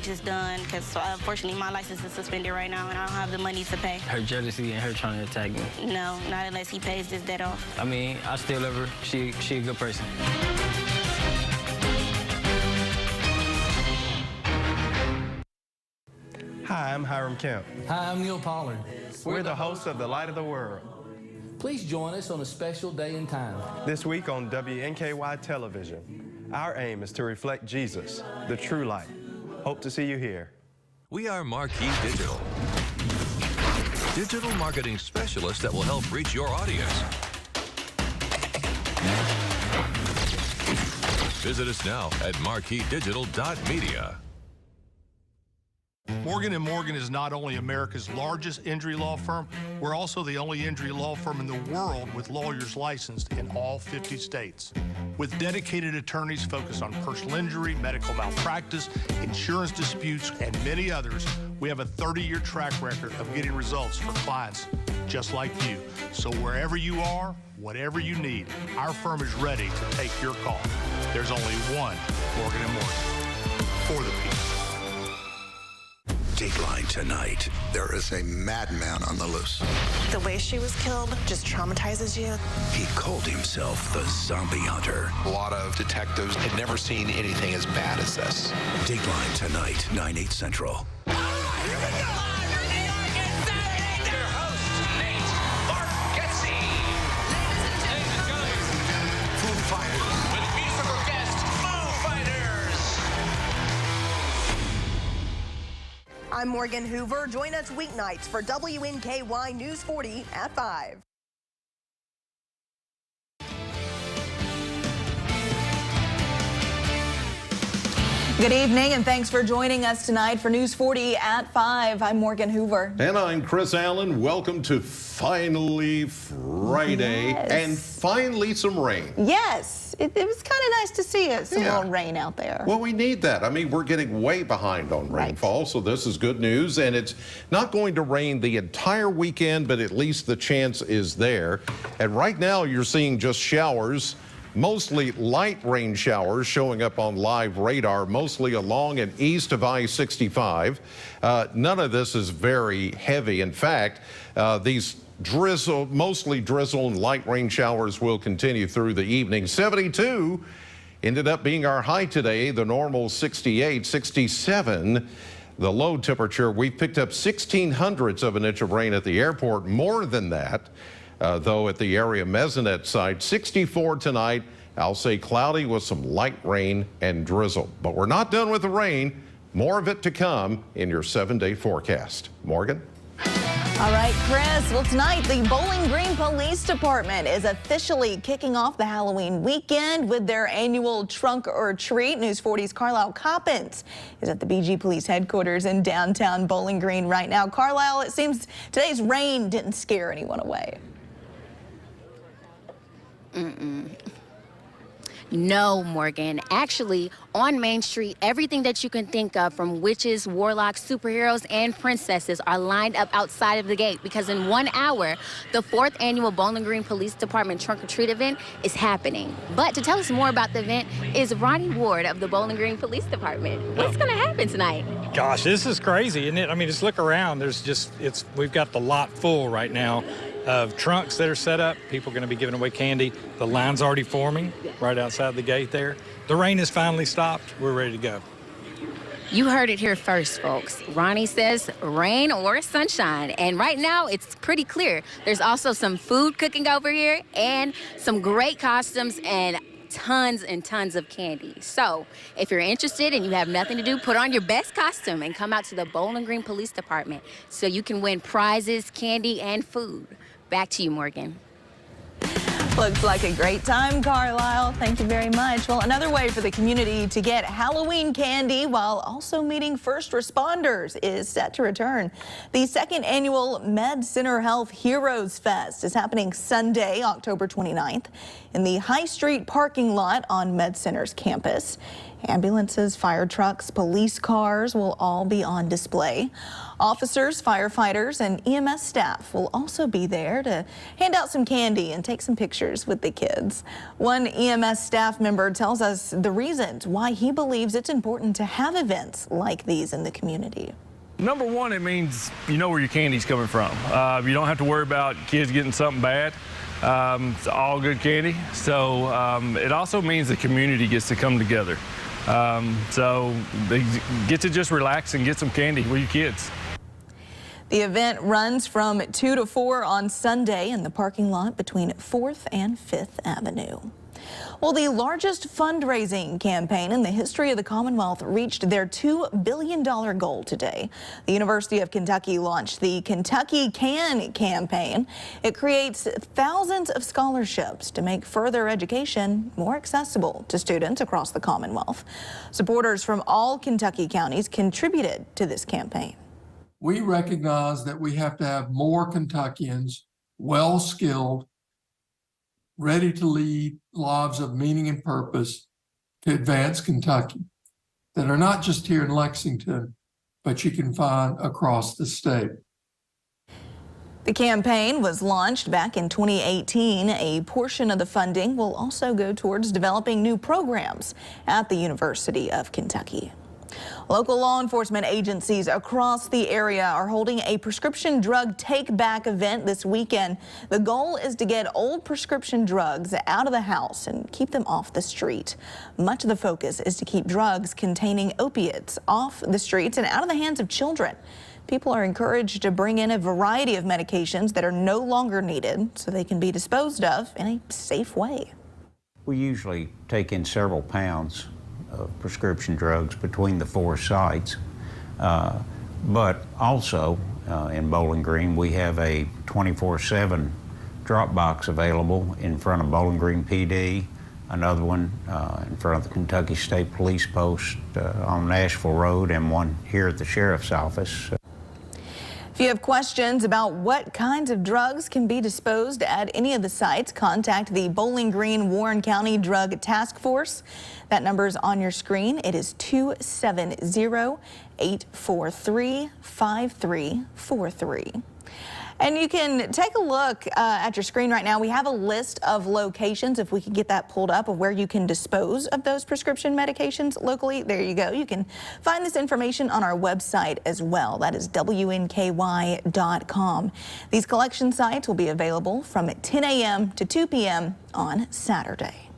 It's done because unfortunately my license is suspended right now and I don't have the money to pay. Her jealousy and her trying to attack me. No, not unless he pays this debt off. I mean, I still love her. She a good person. Hi, I'm Hiram Kemp. Hi, I'm Neil Pollard. We're the hosts of The Light of the World. Please join us on a special day and time. This week on WNKY television, our aim is to reflect Jesus, the true light. Hope to see you here. We are Marquee Digital. Digital marketing specialists that will help reach your audience. Visit us now at marqueedigital.media. Morgan & Morgan is not only America's largest injury law firm, we're also the only injury law firm in the world with lawyers licensed in all 50 states. With dedicated attorneys focused on personal injury, medical malpractice, insurance disputes, and many others, we have a 30-year track record of getting results for clients just like you. So wherever you are, whatever you need, our firm is ready to take your call. There's only one Morgan & Morgan for the people. Dateline tonight. There is a madman on the loose. The way she was killed just traumatizes you. He called himself the Zombie Hunter. A lot of detectives had never seen anything as bad as this. Dateline tonight, 9/8 Central. I'm Morgan Hoover. Join us weeknights for WNKY News 40 at 5. Good evening and thanks for joining us tonight for News 40 at 5. I'm Morgan Hoover. And I'm Chris Allen. Welcome to finally Friday and finally some rain. Yes, it was kind of nice to see some little rain out there. Well, we need that. I mean, we're getting way behind on rainfall, so this is good news. And it's not going to rain the entire weekend, but at least the chance is there. And right now you're seeing just showers. Mostly light rain showers showing up on live radar, mostly along and east of I-65. None of this is very heavy. In fact, these mostly drizzle and light rain showers will continue through the evening. 72 ended up being our high today, the normal 68, 67. The low temperature, we picked up 1/1600ths of an inch of rain at the airport, more than that. Though at the area mezzanette site, 64 tonight. I'll say cloudy with some light rain and drizzle. But we're not done with the rain. More of it to come in your 7-day forecast. Morgan? All right, Chris. Well, tonight, the Bowling Green Police Department is officially kicking off the Halloween weekend with their annual Trunk or Treat. News 40's Carlisle Coppins is at the BG Police headquarters in downtown Bowling Green right now. Carlisle, it seems today's rain didn't scare anyone away. No, Morgan. Actually, on Main Street, everything that you can think of from witches, warlocks, superheroes, and princesses are lined up outside of the gate because in 1 hour, the 4th annual Bowling Green Police Department Trunk or Treat event is happening. But to tell us more about the event is Ronnie Ward of the Bowling Green Police Department. What's going to happen tonight? Gosh, this is crazy, isn't it? I mean, just look around. We've got the lot full right now of trunks that are set up. People are going to be giving away candy. The line's already forming right outside the gate there. The rain has finally stopped. We're ready to go. You heard it here first, folks. Ronnie says rain or sunshine. And right now, it's pretty clear. There's also some food cooking over here and some great costumes and tons of candy. So if you're interested and you have nothing to do, put on your best costume and come out to the Bowling Green Police Department so you can win prizes, candy, and food. Back to you, Morgan. Looks like a great time, Carlisle. Thank you very much. Well, another way for the community to get Halloween candy while also meeting first responders is set to return. The 2nd annual Med Center Health Heroes Fest is happening Sunday, October 29th in the High Street parking lot on Med Center's campus. Ambulances, fire trucks, police cars will all be on display. Officers, firefighters, and EMS staff will also be there to hand out some candy and take some pictures with the kids. One EMS staff member tells us the reasons why he believes it's important to have events like these in the community. Number one, it means you know where your candy's coming from. You don't have to worry about kids getting something bad. It's all good candy. So it also means the community gets to come together. So they get to just relax and get some candy with your kids. The event runs from 2 to 4 on Sunday in the parking lot between 4th and 5th Avenue. Well, the largest fundraising campaign in the history of the Commonwealth reached their $2 billion goal today. The University of Kentucky launched the Kentucky Can campaign. It creates thousands of scholarships to make further education more accessible to students across the Commonwealth. Supporters from all Kentucky counties contributed to this campaign. We recognize that we have to have more Kentuckians, well-skilled, ready to lead lives of meaning and purpose to advance Kentucky, that are not just here in Lexington, but you can find across the state. The campaign was launched back in 2018. A portion of the funding will also go towards developing new programs at the University of Kentucky. Local law enforcement agencies across the area are holding a prescription drug take-back event this weekend. The goal is to get old prescription drugs out of the house and keep them off the street. Much of the focus is to keep drugs containing opiates off the streets and out of the hands of children. People are encouraged to bring in a variety of medications that are no longer needed so they can be disposed of in a safe way. We usually take in several pounds of prescription drugs between the 4 sites, but also in Bowling Green we have a 24/7 drop box available in front of Bowling Green PD, another one in front of the Kentucky State Police Post on Nashville Road, and one here at the Sheriff's Office. If you have questions about what kinds of drugs can be disposed at any of the sites, contact the Bowling Green Warren County Drug Task Force. That number is on your screen. It is 270-843-5343. And you can take a look at your screen right now. We have a list of locations, if we could get that pulled up, of where you can dispose of those prescription medications locally. There you go. You can find this information on our website as well. That is WNKY.com. These collection sites will be available from 10 a.m. to 2 p.m. on Saturday.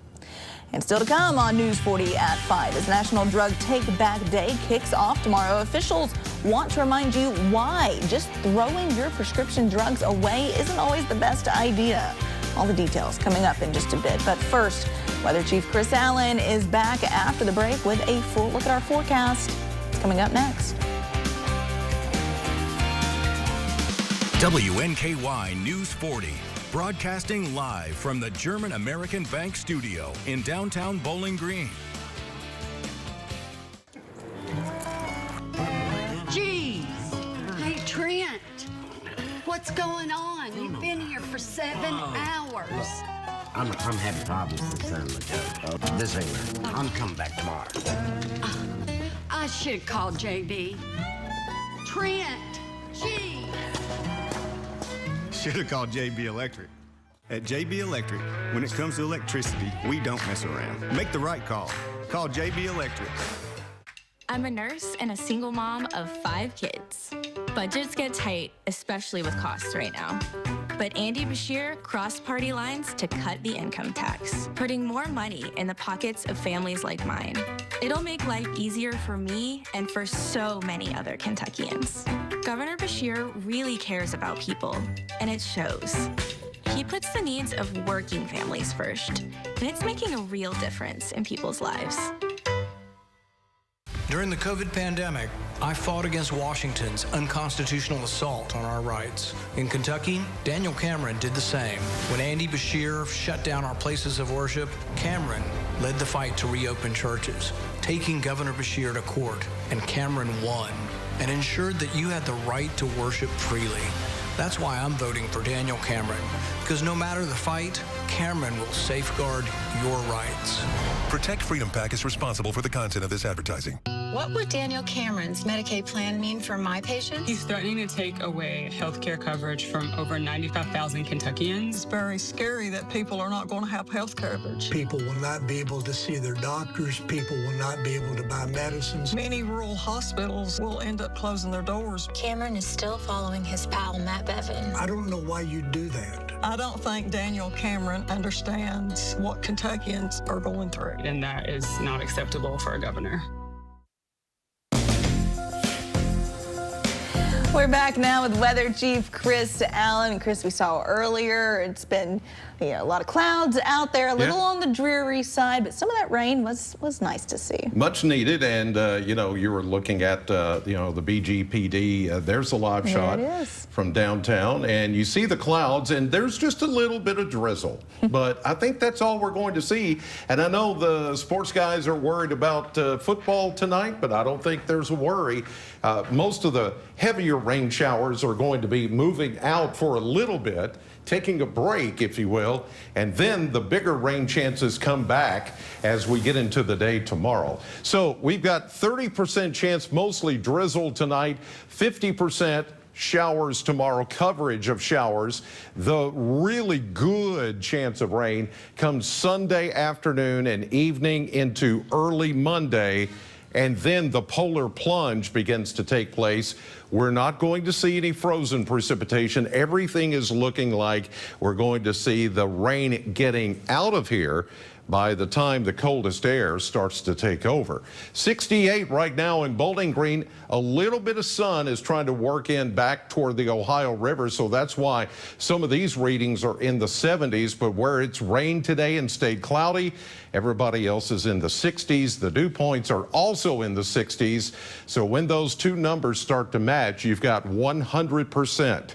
And still to come on News 40 at 5 as National Drug Take Back Day kicks off tomorrow. Officials want to remind you why just throwing your prescription drugs away isn't always the best idea. All the details coming up in just a bit. But first, Weather Chief Chris Allen is back after the break with a full look at our forecast. It's coming up next. WNKY News 40. Broadcasting live from the German American Bank studio in downtown Bowling Green. Geez. Hey, Trent. What's going on? You've been here for 7 hours. I'm having problems with the this ain't. I'm coming back tomorrow. I should have called JB. Trent. Gee. Should have called JB Electric. At JB Electric, when it comes to electricity, we don't mess around. Make the right call. Call JB Electric. I'm a nurse and a single mom of 5 kids. Budgets get tight, especially with costs right now. But Andy Bashir crossed party lines to cut the income tax, putting more money in the pockets of families like mine. It'll make life easier for me and for so many other Kentuckians. Governor Bashir really cares about people, and it shows. He puts the needs of working families first, and it's making a real difference in people's lives. During the COVID pandemic, I fought against Washington's unconstitutional assault on our rights. In Kentucky, Daniel Cameron did the same. When Andy Bashir shut down our places of worship, Cameron led the fight to reopen churches, taking Governor Bashir to court, and Cameron won and ensured that you had the right to worship freely. That's why I'm voting for Daniel Cameron, because no matter the fight, Cameron will safeguard your rights. Protect Freedom PAC is responsible for the content of this advertising. What would Daniel Cameron's Medicaid plan mean for my patients? He's threatening to take away health care coverage from over 95,000 Kentuckians. It's very scary that people are not going to have health coverage. People will not be able to see their doctors. People will not be able to buy medicines. Many rural hospitals will end up closing their doors. Cameron is still following his pal, Matt Bevin. I don't know why you do that. I don't think Daniel Cameron understands what Kentuckians are going through. And that is not acceptable for a governor. We're back now with Weather Chief Chris Allen. Chris, we saw earlier, it's been a lot of clouds out there, a little on the dreary side, but some of that rain was nice to see. Much needed, and you were looking at the BGPD. There's a live shot from downtown, and you see the clouds, and there's just a little bit of drizzle. But I think that's all we're going to see. And I know the sports guys are worried about football tonight, but I don't think there's a worry. Most of the heavier rain showers are going to be moving out for a little bit, taking a break, if you will, and then the bigger rain chances come back as we get into the day tomorrow. So we've got 30% chance, mostly drizzle tonight, 50% showers tomorrow, coverage of showers. The really good chance of rain comes Sunday afternoon and evening into early Monday. And then the polar plunge begins to take place. We're not going to see any frozen precipitation. Everything is looking like we're going to see the rain getting out of here by the time the coldest air starts to take over. 68 right now in Bowling Green. A little bit of sun is trying to work in back toward the Ohio River, so that's why some of these readings are in the 70s, but where it's rained today and stayed cloudy, everybody else is in the 60s. The dew points are also in the 60s, so when those two numbers start to match, you've got 100%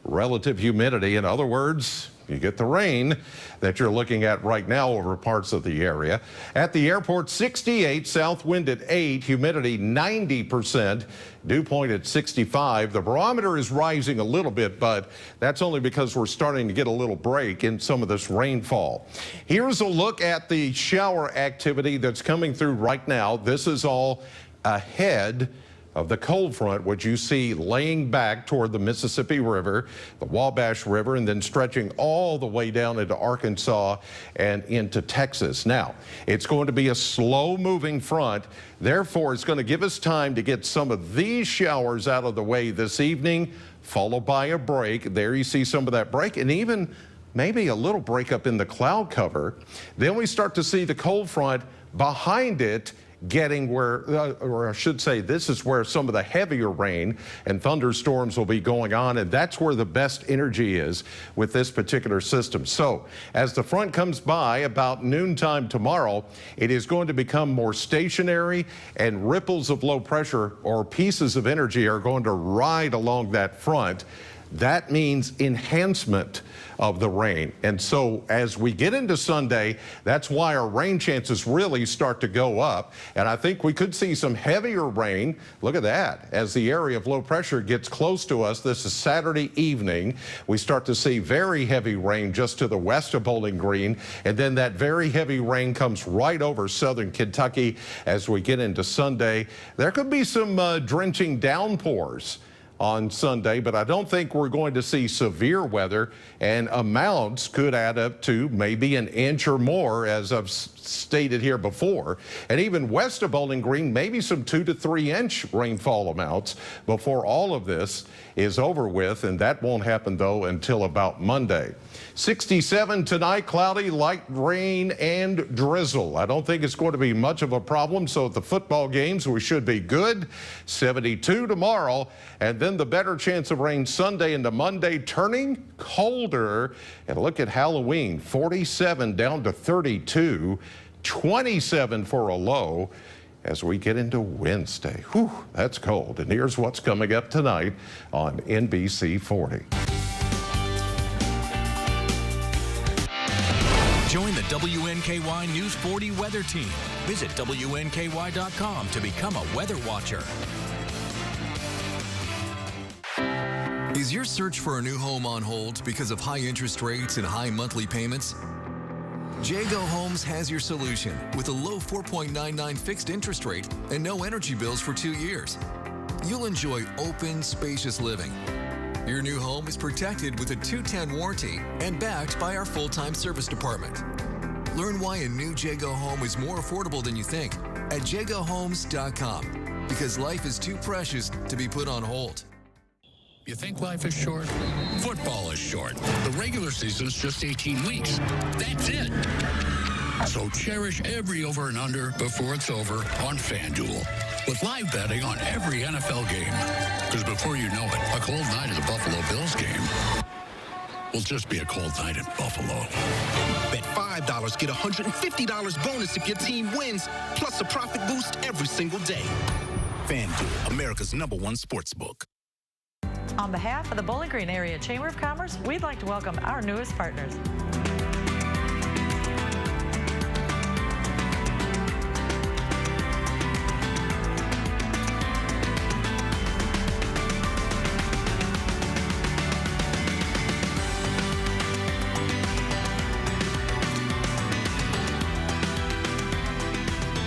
relative humidity. In other words, you get the rain that you're looking at right now over parts of the area. At the airport, 68, south wind at 8, humidity 90%, dew point at 65. The barometer is rising a little bit, but that's only because we're starting to get a little break in some of this rainfall. Here's a look at the shower activity that's coming through right now. This is all ahead of the cold front, which you see laying back toward the Mississippi River, the Wabash River, and then stretching all the way down into Arkansas and into Texas. Now, it's going to be a slow-moving front. Therefore, it's going to give us time to get some of these showers out of the way this evening, followed by a break. There you see some of that break, and even maybe a little break up in the cloud cover. Then we start to see the cold front behind it getting where, or I should say, this is where some of the heavier rain and thunderstorms will be going on, and that's where the best energy is with this particular system. So as the front comes by about noontime tomorrow, it is going to become more stationary, and ripples of low pressure or pieces of energy are going to ride along that front. That means enhancement of the rain. And so as we get into Sunday, that's why our rain chances really start to go up. And I think we could see some heavier rain. Look at that. As the area of low pressure gets close to us, this is Saturday evening, we start to see very heavy rain just to the west of Bowling Green. And then that very heavy rain comes right over southern Kentucky as we get into Sunday. There could be some drenching downpours on Sunday, but I don't think we're going to see severe weather, and amounts could add up to maybe an inch or more, as I've stated here before. And even west of Bowling Green, maybe some 2 to 3 inch rainfall amounts before all of this is over with, and that won't happen though until about Monday. 67 tonight, cloudy, light rain and drizzle. I don't think it's going to be much of a problem, so at the football games we should be good. 72 tomorrow, and then the better chance of rain Sunday into Monday, turning colder. And look at Halloween, 47 down to 32, 27 for a low as we get into Wednesday. Whew, that's cold. And here's what's coming up tonight on NBC 40. Join the WNKY News 40 weather team. Visit WNKY.com to become a weather watcher. Is your search for a new home on hold because of high interest rates and high monthly payments? Jago Homes has your solution with a low 4.99 fixed interest rate and no energy bills for 2 years. You'll enjoy open, spacious living. Your new home is protected with a 210 warranty and backed by our full-time service department. Learn why a new Jago home is more affordable than you think at jagohomes.com, because life is too precious to be put on hold. You think life is short? Football is short. The regular season's just 18 weeks. That's it. So cherish every over and under before it's over on FanDuel, with live betting on every NFL game. Because before you know it, a cold night at the Buffalo Bills game will just be a cold night in Buffalo. Bet $5, get $150 bonus if your team wins, plus a profit boost every single day. FanDuel, America's #1 sportsbook. On behalf of the Bowling Green Area Chamber of Commerce, we'd like to welcome our newest partners.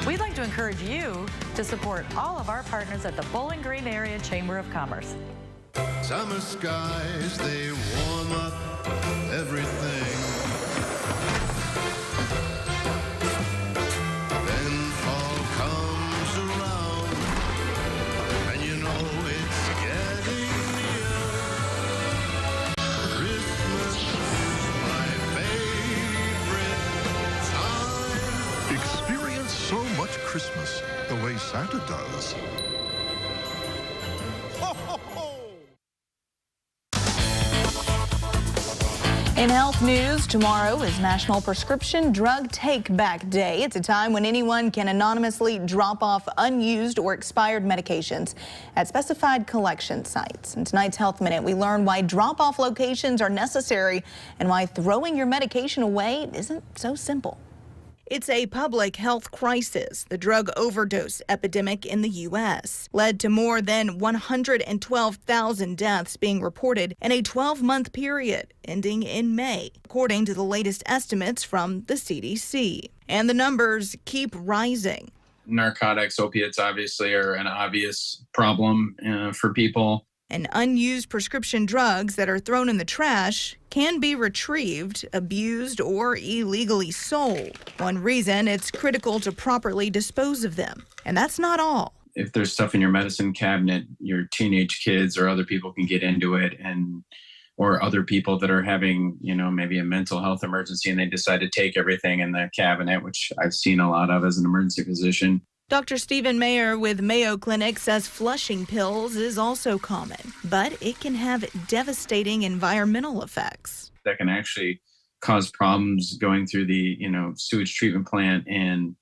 We'd like to encourage you to support all of our partners at the Bowling Green Area Chamber of Commerce. Summer skies, they warm up everything. Then fall comes around, and you know it's getting near. Christmas is my favorite time. Experience so much Christmas the way Santa does. In health news, tomorrow is National Prescription Drug Take-Back Day. It's a time when anyone can anonymously drop off unused or expired medications at specified collection sites. In tonight's Health Minute, we learn why drop-off locations are necessary and why throwing your medication away isn't so simple. It's a public health crisis. The drug overdose epidemic in the U.S. led to more than 112,000 deaths being reported in a 12-month period ending in May, according to the latest estimates from the CDC. And the numbers keep rising. Narcotics, opiates obviously are an obvious problem for people. And unused prescription drugs that are thrown in the trash can be retrieved, abused, or illegally sold. One reason it's critical to properly dispose of them. And that's not all. If there's stuff in your medicine cabinet, your teenage kids or other people can get into it, or other people that are having, maybe a mental health emergency and they decide to take everything in the cabinet, which I've seen a lot of as an emergency physician. Dr. Stephen Mayer with Mayo Clinic says flushing pills is also common, but it can have devastating environmental effects. That can actually cause problems going through the, sewage treatment plant and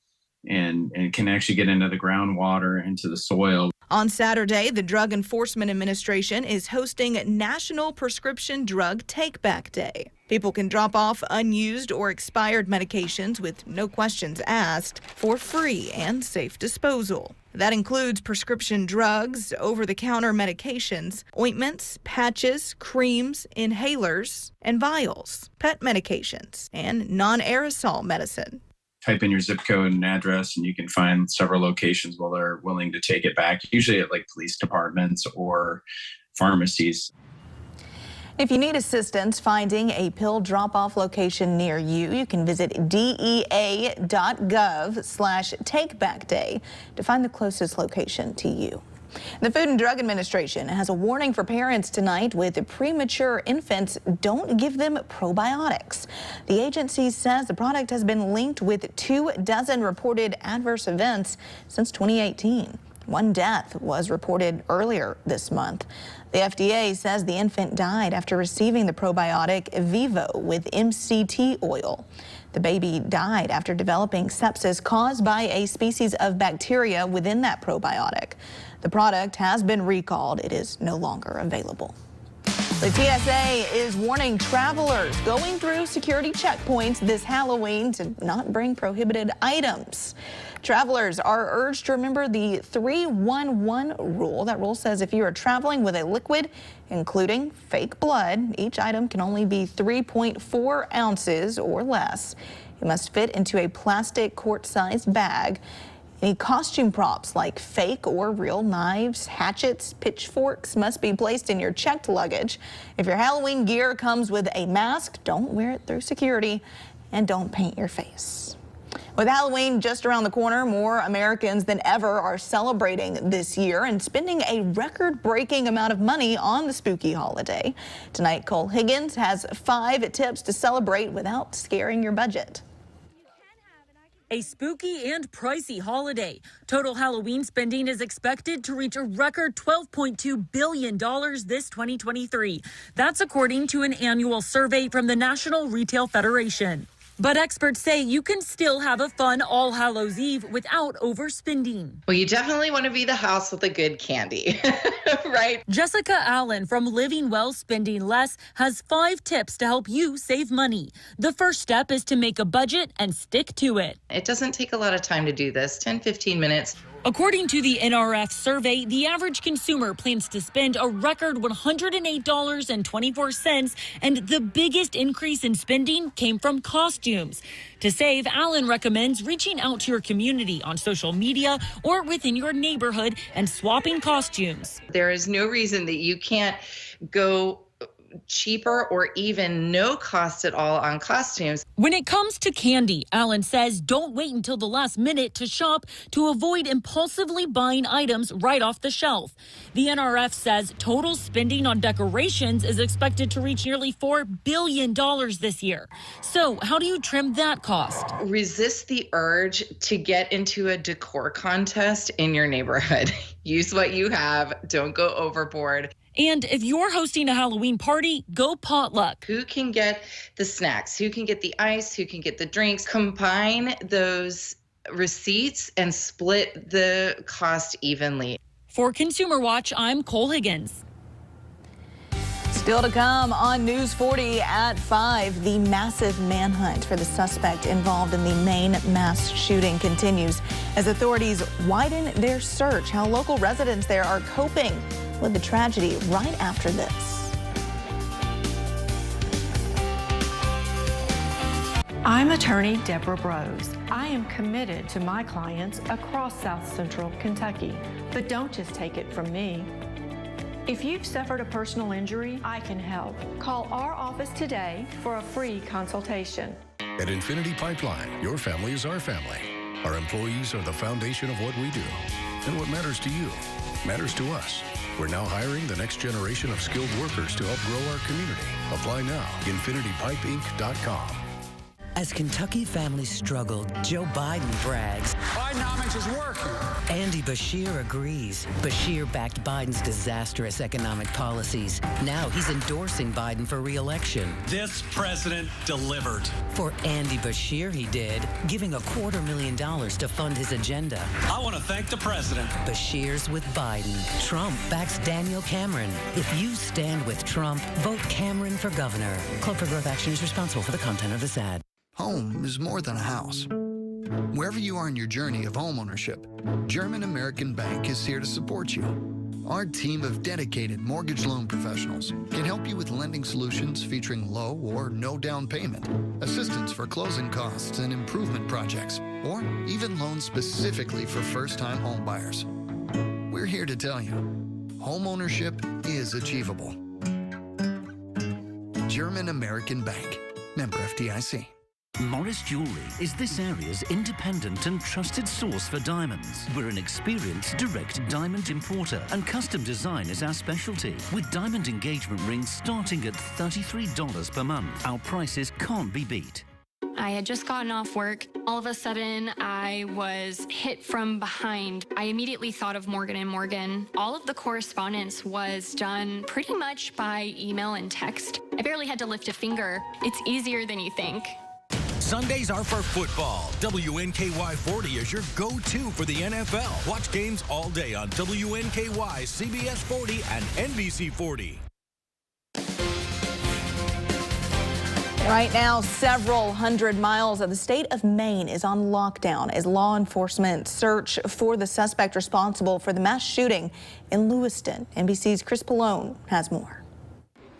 can actually get into the groundwater, into the soil. On Saturday, the Drug Enforcement Administration is hosting National Prescription Drug Take-Back Day. People can drop off unused or expired medications with no questions asked for free and safe disposal. That includes prescription drugs, over-the-counter medications, ointments, patches, creams, inhalers, and vials, pet medications, and non-aerosol medicine. Type in your zip code and address, and you can find several locations where they're willing to take it back, usually at police departments or pharmacies. If you need assistance finding a pill drop-off location near you, you can visit dea.gov/takebackday to find the closest location to you. The Food and Drug Administration has a warning for parents tonight with premature infants. Don't give them probiotics. The agency says the product has been linked with 24 reported adverse events since 2018. One death was reported earlier this month. The FDA says the infant died after receiving the probiotic Vivo with MCT oil. The baby died after developing sepsis caused by a species of bacteria within that probiotic. The product has been recalled. It is no longer available. The TSA is warning travelers going through security checkpoints this Halloween to not bring prohibited items. Travelers are urged to remember the 3-1-1 rule. That rule says if you are traveling with a liquid, including fake blood, each item can only be 3.4 ounces or less. It must fit into a plastic quart-sized bag. Any costume props like fake or real knives, hatchets, pitchforks must be placed in your checked luggage. If your Halloween gear comes with a mask, don't wear it through security and don't paint your face. With Halloween just around the corner, more Americans than ever are celebrating this year and spending a record-breaking amount of money on the spooky holiday. Tonight, Cole Higgins has 5 tips to celebrate without scaring your budget. A spooky and pricey holiday. Total Halloween spending is expected to reach a record $12.2 billion this 2023. That's according to an annual survey from the National Retail Federation. But experts say you can still have a fun All Hallows Eve without overspending. Well, you definitely want to be the house with the good candy, right? Jessica Allen from Living Well Spending Less has 5 tips to help you save money. The first step is to make a budget and stick to it. It doesn't take a lot of time to do this, 10, 15 minutes. According to the NRF survey, the average consumer plans to spend a record $108.24, and the biggest increase in spending came from costumes. To save, Allen recommends reaching out to your community on social media or within your neighborhood and swapping costumes. There is no reason that you can't go cheaper or even no cost at all on costumes. When it comes to candy, Allen says don't wait until the last minute to shop to avoid impulsively buying items right off the shelf. The NRF says total spending on decorations is expected to reach nearly $4 billion this year. So how do you trim that cost? Resist the urge to get into a decor contest in your neighborhood. Use what you have. Don't go overboard. And if you're hosting a Halloween party, go potluck. Who can get the snacks? Who can get the ice? Who can get the drinks? Combine those receipts and split the cost evenly. For Consumer Watch, I'm Cole Higgins. Still to come on News 40 at 5, the massive manhunt for the suspect involved in the Maine mass shooting continues as authorities widen their search. How local residents there are coping with the tragedy right after this. I'm attorney Deborah Brose. I am committed to my clients across South Central Kentucky. But don't just take it from me. If you've suffered a personal injury, I can help. Call our office today for a free consultation. At Infinity Pipeline, your family is our family. Our employees are the foundation of what we do. And what matters to you matters to us. We're now hiring the next generation of skilled workers to help grow our community. Apply now. InfinityPipeInc.com. As Kentucky families struggle, Joe Biden brags. Bidenomics is working. Andy Beshear agrees. Beshear backed Biden's disastrous economic policies. Now he's endorsing Biden for re-election. This president delivered. For Andy Beshear, he did, giving $250,000 to fund his agenda. I want to thank the president. Beshear's with Biden. Trump backs Daniel Cameron. If you stand with Trump, vote Cameron for governor. Club for Growth Action is responsible for the content of this ad. Home is more than a house. Wherever you are in your journey of homeownership, German American Bank is here to support you. Our team of dedicated mortgage loan professionals can help you with lending solutions featuring low or no down payment, assistance for closing costs and improvement projects, or even loans specifically for first-time home buyers. We're here to tell you, homeownership is achievable. German American Bank, member FDIC. Morris Jewelry is this area's independent and trusted source for diamonds. We're an experienced direct diamond importer, and custom design is our specialty, with diamond engagement rings starting at $33 per month. Our prices can't be beat. I had just gotten off work. All of a sudden, I was hit from behind. I immediately thought of Morgan & Morgan. All of the correspondence was done pretty much by email and text. I barely had to lift a finger. It's easier than you think. Sundays are for football. WNKY 40 is your go-to for the NFL. Watch games all day on WNKY, CBS 40, and NBC 40. Right now, several hundred miles of the state of Maine is on lockdown as law enforcement search for the suspect responsible for the mass shooting in Lewiston. NBC's Chris Pallone has more.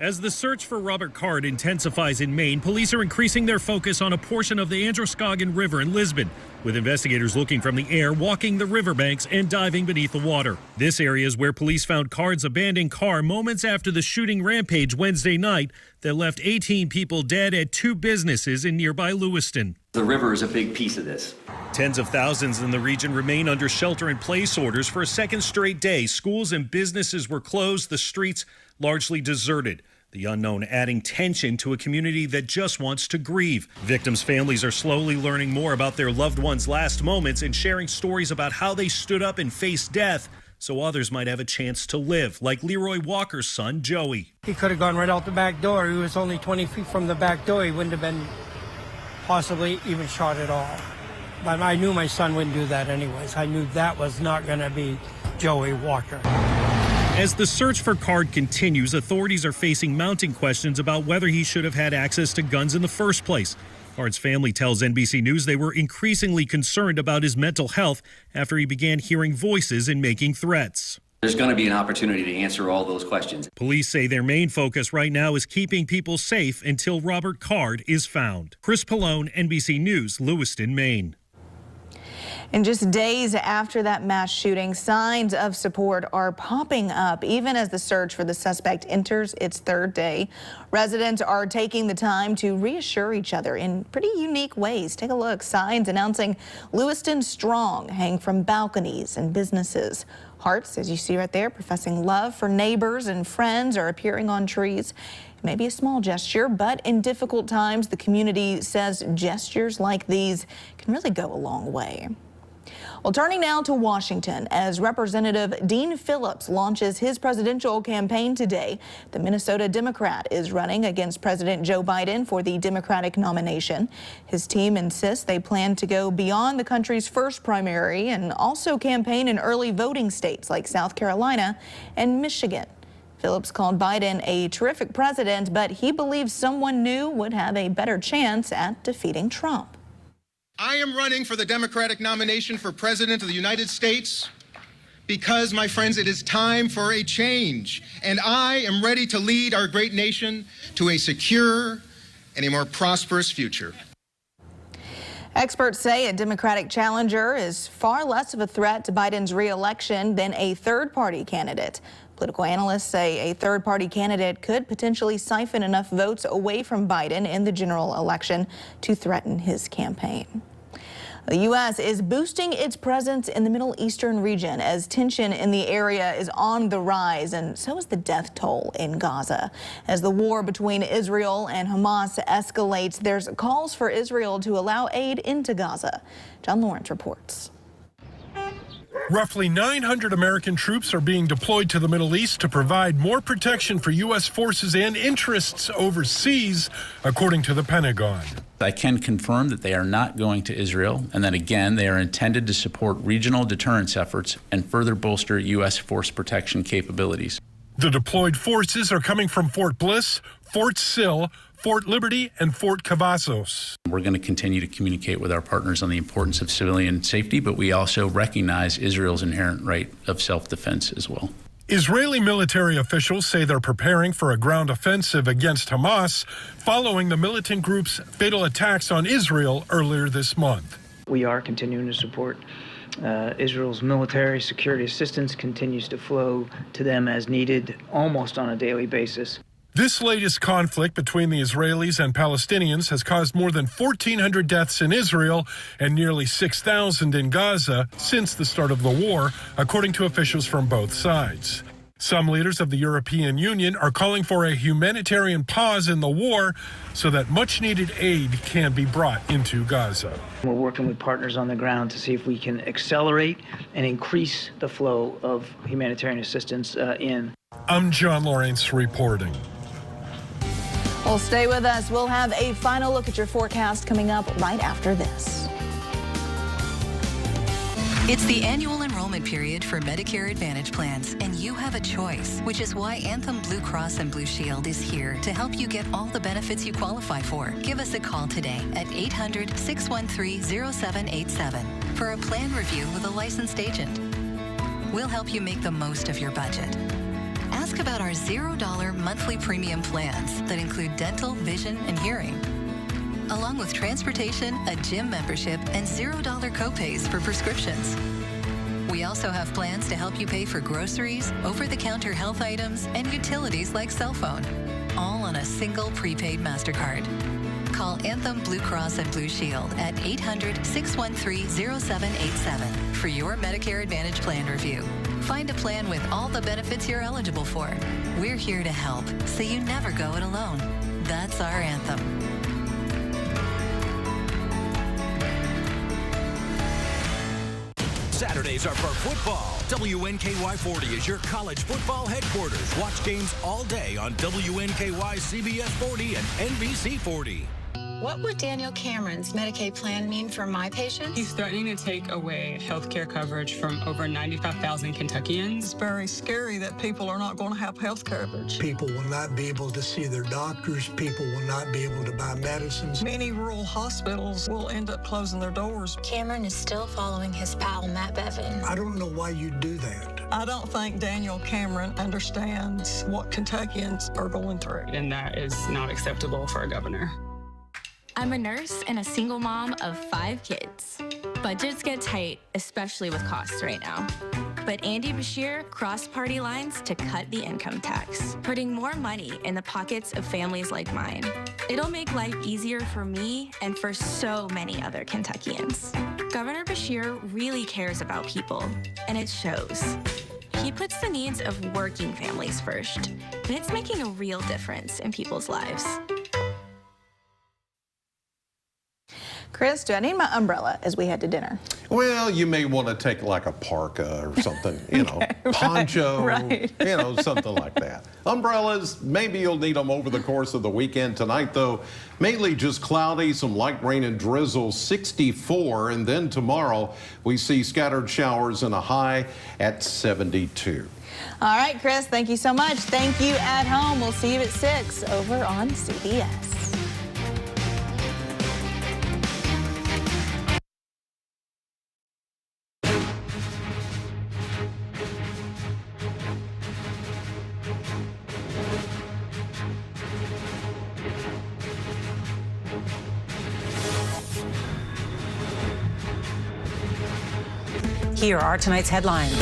As the search for Robert Card intensifies in Maine, police are increasing their focus on a portion of the Androscoggin River in Lisbon, with investigators looking from the air, walking the riverbanks, and diving beneath the water. This area is where police found Card's abandoned car moments after the shooting rampage Wednesday night that left 18 people dead at 2 businesses in nearby Lewiston. The river is a big piece of this. Tens of thousands in the region remain under shelter-in-place orders for a second straight day. Schools and businesses were closed, the streets largely deserted. The unknown adding tension to a community that just wants to grieve. Victims' families are slowly learning more about their loved ones' last moments and sharing stories about how they stood up and faced death so others might have a chance to live, like Leroy Walker's son, Joey. He could have gone right out the back door. He was only 20 feet from the back door. He wouldn't have been possibly even shot at all. But I knew my son wouldn't do that anyways. I knew that was not going to be Joey Walker. As the search for Card continues, authorities are facing mounting questions about whether he should have had access to guns in the first place. Card's family tells NBC News they were increasingly concerned about his mental health after he began hearing voices and making threats. There's going to be an opportunity to answer all those questions. Police say their main focus right now is keeping people safe until Robert Card is found. Chris Pallone, NBC News, Lewiston, Maine. And just days after that mass shooting, signs of support are popping up, even as the search for the suspect enters its 3rd day. Residents are taking the time to reassure each other in pretty unique ways. Take a look. Signs announcing Lewiston Strong hang from balconies and businesses. Hearts, as you see right there, professing love for neighbors and friends are appearing on trees. It may be a small gesture, but in difficult times, the community says gestures like these can really go a long way. Well, turning now to Washington, as Representative Dean Phillips launches his presidential campaign today. The Minnesota Democrat is running against President Joe Biden for the Democratic nomination. His team insists they plan to go beyond the country's first primary and also campaign in early voting states like South Carolina and Michigan. Phillips called Biden a terrific president, but he believes someone new would have a better chance at defeating Trump. I am running for the Democratic nomination for President of the United States because, my friends, it is time for a change, and I am ready to lead our great nation to a secure and a more prosperous future. Experts say a Democratic challenger is far less of a threat to Biden's re-election than a third-party candidate. Political analysts say a third-party candidate could potentially siphon enough votes away from Biden in the general election to threaten his campaign. The U.S. is boosting its presence in the Middle Eastern region as tension in the area is on the rise, and so is the death toll in Gaza. As the war between Israel and Hamas escalates, there's calls for Israel to allow aid into Gaza. John Lawrence reports. Roughly 900 American troops are being deployed to the Middle East to provide more protection for U.S. forces and interests overseas, according to the Pentagon. I can confirm that they are not going to Israel, and that again, they are intended to support regional deterrence efforts and further bolster U.S. force protection capabilities. The deployed forces are coming from Fort Bliss, Fort Sill, Fort Liberty, and Fort Cavazos. We're going to continue to communicate with our partners on the importance of civilian safety, but we also recognize Israel's inherent right of self-defense as well. Israeli military officials say they're preparing for a ground offensive against Hamas following the militant group's fatal attacks on Israel earlier this month. We are continuing to support Israel's military security assistance continues to flow to them as needed almost on a daily basis. This latest conflict between the Israelis and Palestinians has caused more than 1,400 deaths in Israel and nearly 6,000 in Gaza since the start of the war, according to officials from both sides. Some leaders of the European Union are calling for a humanitarian pause in the war so that much-needed aid can be brought into Gaza. We're working with partners on the ground to see if we can accelerate and increase the flow of humanitarian assistance in. I'm John Lawrence reporting. Well, stay with us. We'll have a final look at your forecast coming up right after this. It's the annual enrollment enrollment period for Medicare Advantage plans, and you have a choice, which is why Anthem Blue Cross and Blue Shield is here to help you get all the benefits you qualify for. Give us a call today at 800-613-0787 for a plan review with a licensed agent. We'll help you make the most of your budget. Ask about our $0 monthly premium plans that include dental, vision, and hearing, along with transportation, a gym membership, and $0 copays for prescriptions. We also have plans to help you pay for groceries, over-the-counter health items, and utilities like cell phone, all on a single prepaid MasterCard. Call Anthem Blue Cross and Blue Shield at 800-613-0787 for your Medicare Advantage plan review. Find a plan with all the benefits you're eligible for. We're here to help, so you never go it alone. That's our anthem. Saturdays are for football. WNKY 40 is your college football headquarters. Watch games all day on WNKY, CBS 40, and NBC 40. What would Daniel Cameron's Medicaid plan mean for my patients? He's threatening to take away health care coverage from over 95,000 Kentuckians. It's very scary that people are not going to have health coverage. People will not be able to see their doctors. People will not be able to buy medicines. Many rural hospitals will end up closing their doors. Cameron is still following his pal, Matt Bevin. I don't know why you do that. I don't think Daniel Cameron understands what Kentuckians are going through. And that is not acceptable for a governor. I'm a nurse and a single mom of 5 kids. Budgets get tight, especially with costs right now. But Andy Bashir crossed party lines to cut the income tax, putting more money in the pockets of families like mine. It'll make life easier for me and for so many other Kentuckians. Governor Bashir really cares about people, and it shows. He puts the needs of working families first, and it's making a real difference in people's lives. Chris, do I need my umbrella as we head to dinner? Well, you may want to take like a parka or something, you know, poncho, right. you know, something like that. Umbrellas, maybe you'll need them over the course of the weekend. Tonight, though, mainly just cloudy, some light rain and drizzle, 64. And then tomorrow, we see scattered showers and a high at 72. All right, Chris, thank you so much. Thank you at home. We'll see you at 6 over on CBS. Here are tonight's headlines.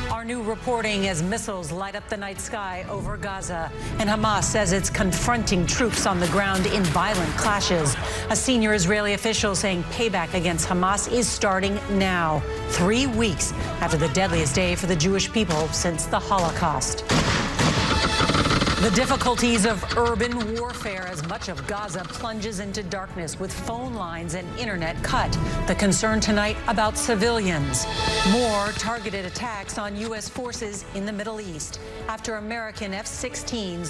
Our new reporting as missiles light up the night sky over Gaza, and Hamas says it's confronting troops on the ground in violent clashes. A senior Israeli official saying payback against Hamas is starting now, 3 weeks after the deadliest day for the Jewish people since the Holocaust. The difficulties of urban warfare as much of Gaza plunges into darkness with phone lines and internet cut. The concern tonight about civilians. More targeted attacks on U.S. forces in the Middle East after American F-16s